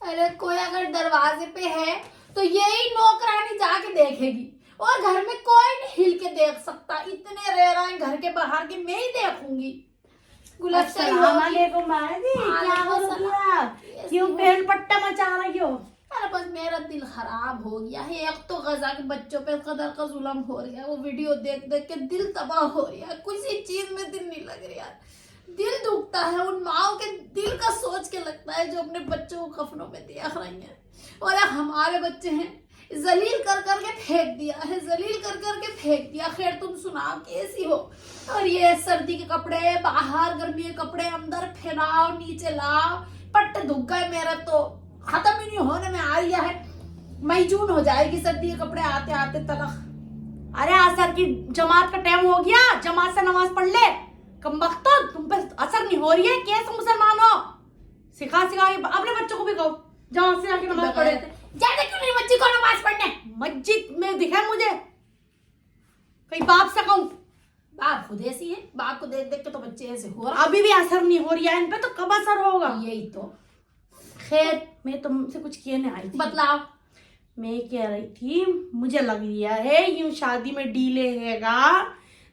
अरे कोई अगर दरवाजे पे है तो यही नौकरानी जाके देखेगी, और घर में कोई नहीं हिल के देख सकता। इतने रह रहे हैं घर के बाहर के, मैं ही देखूंगी। अस्सलाम वालेकुम माजी, क्या हो रहा है? क्यों पेड़ पट्टा मचा रही हो? अरे बस मेरा दिल खराब हो गया है। एक तो गजा के बच्चों पे कदर का जुल्म हो रहा है, वो वीडियो देख देख के दिल तबाह हो रहा है। किसी चीज में दिल नहीं लग रहा, दिल दुखता है उन माओ के दिल का सोच के लगता है जो अपने बच्चों को कफनों में देख रही हैं। और हमारे बच्चे हैं, जलील कर करके फेंक दिया है, जलील कर करके फेंक दिया। खैर तुम सुनाओ कैसी हो? और ये सर्दी के कपड़े बाहर, गर्मी के कपड़े अंदर, फैलाओ नीचे लाओ, पट्टे दुख गए मेरा तो, खत्म ही नहीं होने में आ रही है। मई जून हो जाएगी सर्दी के कपड़े आते आते तलक। अरे असर की जमात का टाइम हो गया, जमात से नमाज पढ़ ले। कमबख्तो, तुम पे असर नहीं हो रही है, कैसे मुसलमान हो? सिखा सिखा के अपने बच्चों को भी कहो जहाँ से आके नमाज पढ़े। जाते क्यों नहीं बच्ची को नमाज पढ़ने? मस्जिद में दिखा मुझे, कहीं बाप से कहूँ। बाप खुद ऐसी है, बाप को देख देख के तो बच्चे ऐसे हो रहे। अभी भी असर नहीं हो रही है इन पे, तो कब असर होगा? यही तो। खैर मैं तुमसे कुछ कहने आई थी। बतलाओ। मैं कह रही थी, मुझे लग रहा है यूं शादी में डीले हैगा,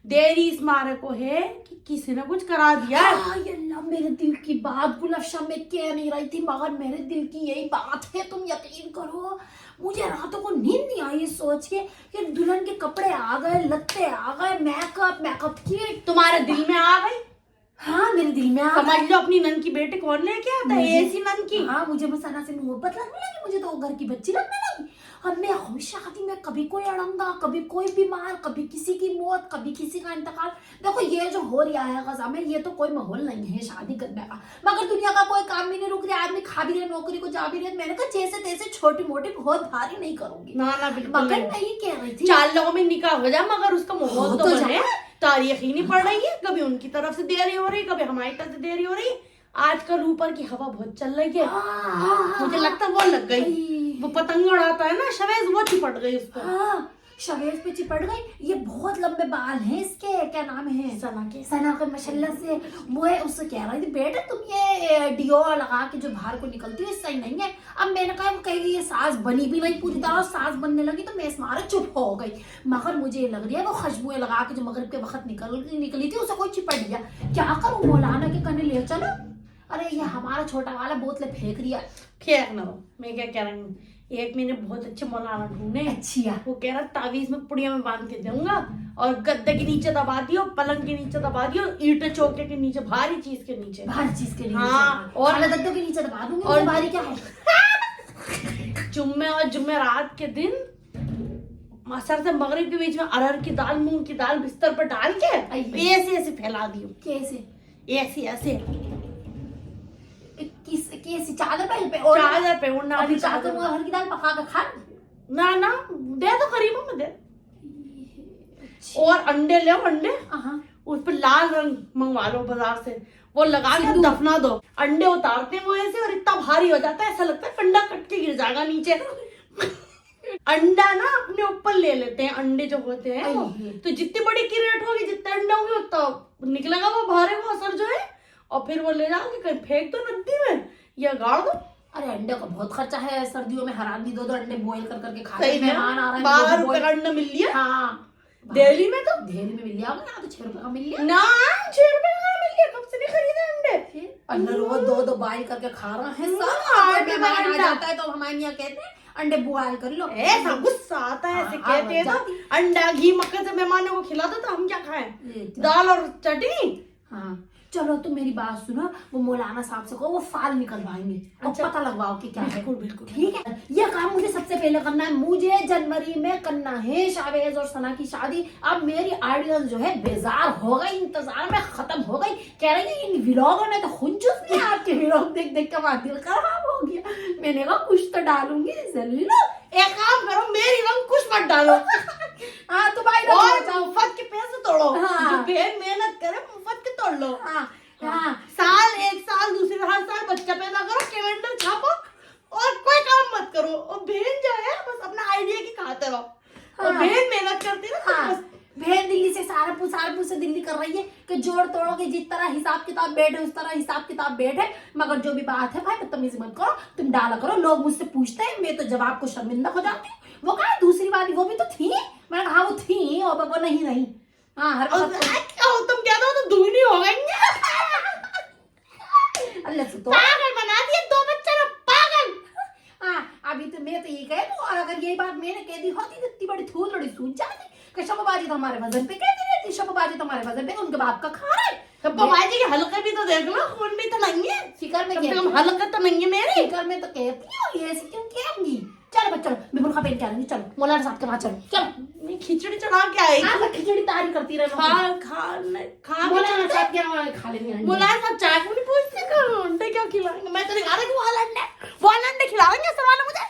देरी इस मारे को है कि किसी ने कुछ करा दिया है। हाँ अल्लाह, मेरे दिल की बात गुलफ्शा में कह नहीं रही थी, मगर मेरे दिल की यही बात है। तुम यकीन करो, मुझे रातों को नींद नहीं आई सोच के कि दुल्हन के कपड़े आ गए, लत्ते आ गए, मेकअप किट तुम्हारे दिल में आ गई? हाँ मेरे दिल में आ समझ गए। लो अपनी नन की बेटे कौन लेके आता है, ऐसी नन की। हाँ मुझे मसाला से मोहब्बत लगने लगी, मुझे तो घर की बच्ची लगने लगी। अब मैं हमें शादी में कभी कोई अड़ंगा, कभी कोई बीमार, कभी किसी की मौत, कभी किसी का इंतकाल। देखो ये जो हो रहा है गजा में, ये तो कोई माहौल नहीं है शादी करने का। मगर दुनिया का कोई काम भी नहीं रुक रहा, आदमी खा भी रहे, नौकरी को जा भी रहे। मैंने कहा जैसे तैसे छोटी मोटी बहुत भारी नहीं करूंगी। ना ना बिल्कुल मगर नहीं। मैं ये कह रही थी, 4 लोगों में निकाह हो जाए, मगर उसका माहौल तो बने। जाए। तारीख ही नहीं पड़ रही है, कभी उनकी तरफ से देरी हो रही, कभी हमारी तरफ से देरी हो रही। आजकल ऊपर की हवा बहुत चल रही है, मुझे लगता है वो लग गई। वो पतंग उड़ाता है ना शवेज, वो चिपट गई उसको। हाँ शवेज पे चिपट गई। ये बहुत लंबे बाल हैं इसके, क्या नाम है? सना के माशाल्लाह से। वो है, उससे कह रही थी बेटा तुम ये डियो लगा के जो बाहर को निकलती है सही नहीं है। अब मैंने कहा वो कहेगी ये सास बनी भी नहीं पूरी तरह, सास बनने लगी तो मैं इस मारे चुप हो गई। मगर मुझे लग रही है वो खुशबुएं लगा के जो मगरिब के वक्त निकली थी, उसे कोई चिपट गया। क्या करूँ, मौलाना के कने ले चलो। अरे ये हमारा छोटा वाला बोतल फेंक दिया। खैर ना, मैं क्या कह रही हूँ, एक मैंने बहुत अच्छे मौलाना ढूंढे। अच्छा वो कह रहा तावीज में पुड़िया में बांध के दूंगा, और गद्दे के नीचे दबा दियो, पलंग के नीचे दबा दियो, ईंटे चौके के नीचे, भारी चीज के नीचे, भारी चीज के नीचे। हाँ, और गद्दों के नीचे दबा दूंगी। और भारी क्या है? जुम्मे और जुम्मेरात के दिन असर से मगरिब के बीच में अरहर की दाल, मूंग की दाल बिस्तर पर डाल के ऐसे ऐसे फैला दियो। कैसे? ऐसे ऐसे कैसी चादर पे? चादर पे ओढ़ना वाली चादर में अरहर की दाल पका के खा। ना ना दे दो, करीबों में दे। और अंडे ले, अंडे उस पर लाल रंग मंगवा लो बाजार से, वो लगा के दफना दो। अंडे उतारते हैं वो ऐसे, और इतना भारी हो जाता है ऐसा लगता है कंडा कट के गिर जाएगा नीचे। अंडा ना अपने ऊपर ले लेते हैं, अंडे जो होते हैं वो, तो जितनी बड़ी क्रेट होगी, जितने अंडे होंगे उतना निकलेगा वो भारे वो असर जो है। और फिर वो ले जाके कहीं फेंक दो नदी में या गाड़ दो। अरे अंडे का बहुत खर्चा है सर्दियों में, हराम दी 2 अंडे बॉईल कर करके खा। मेहमान आ रहे हैं, 12 रुपए का अंडा मिल लिया। हाँ दिल्ली में तो दिल्ली में मिल लिया ना, तो 6 रुपए का मिल लिया ना, 6 रुपए का मिल लिया। कब से नहीं खरीदे अंडे? अंडे रोज 2 बॉईल करके खा रहा है सब। मेहमान आ जाता है तो हमारे यहाँ कहते हैं अंडे बॉईल कर लो। ऐसा गुस्सा आता है, ऐसे कहते हैं तो अंडा घी मक्खन से मेहमानों को खिला दो, तो हम क्या खाएं? दाल और चटनी। हाँ चलो तो मेरी बात सुनो, वो मौलाना साहब से कहो वो फाल निकलवाएंगे। अच्छा, पता लगवाओ कि क्या है। बिल्कुल बिल्कुल ठीक है, ये काम मुझे सबसे पहले करना है। मुझे जनवरी में करना है शावेज और सना की शादी। अब मेरी ऑडियंस जो है बेजार हो गई, इंतजार में खत्म हो गई। कह रही है इन व्लॉगों ने तो खून चूस लिया, आपके व्लॉग देख देख के हमारा दिल खराब हो गया। मैंने कहा कुछ तो डालूंगी। एक काम करो, मेरी रंग कुछ मत डालो। हाँ तुम्हारी और मुफ्त के पैसे तोड़ो। हाँ। जो बहन मेहनत करे मुफ्त के तोड़ लो। हाँ हाँ साल एक साल दूसरे हर साल बच्चा पैदा करो, कैलेंडर छापो, और कोई काम मत करो। और बहन जो है बस अपना आइडिया की खाते रहो। और बहन मेहनत करती है ना। हाँ। बहन दिल्ली से सहारनपुर से दिल्ली कर रही है कि जोड़ तोड़ो कि जिस तरह हिसाब किताब बैठे उस तरह हिसाब किताब बैठे। मगर अगर जो भी बात है भाई बदतमीजी मत करो, तुम डाला करो, लोग मुझसे पूछते हैं, मैं तो जवाब को शर्मिंदा हो जाती हूँ। वो कहा दूसरी बात, वो भी तो थी। मैंने कहा वो थी और वो नहीं रही। हाँ हर तुम क्या तो दूनी हो गई अल्लाह से तो पागल बना दिए 2 बच्चे ना, पागल। हाँ अभी तो मैं तो ये कह दूँ, और अगर यही बात मैंने कह दी होती तो इतनी बड़ी थूल थोड़ी सूझ जाती कि शबबाजी तो हमारे वजन पे कहती रहती, शबबाजी तो हमारे वजन पे, उनके बाप का खा रहा है। शबबाजी के हल्के भी तो देख लो, खून भी तो नहीं है, फिकर में कम से कम हल्का तो नहीं है मेरी। फिकर में तो कहती हूँ, ये ऐसी क्यों कहेंगी। चलो बच्चों मैं बुरखा पहन के आ रही हूँ, चलो मौलाना साहब के वहाँ चलो, चलो खिचड़ी चढ़ा के आएगी। हाँ तो खिचड़ी तारी करती रहे, खा मौलाना साहब के वहाँ खा लेंगे। मुलायम साहब चाय क्यों नहीं पूछते, अंडे क्या खिलाएंगे? मैं तो दिखा रही हूँ, वो अंडे खिलाएंगे सवाल मुझे।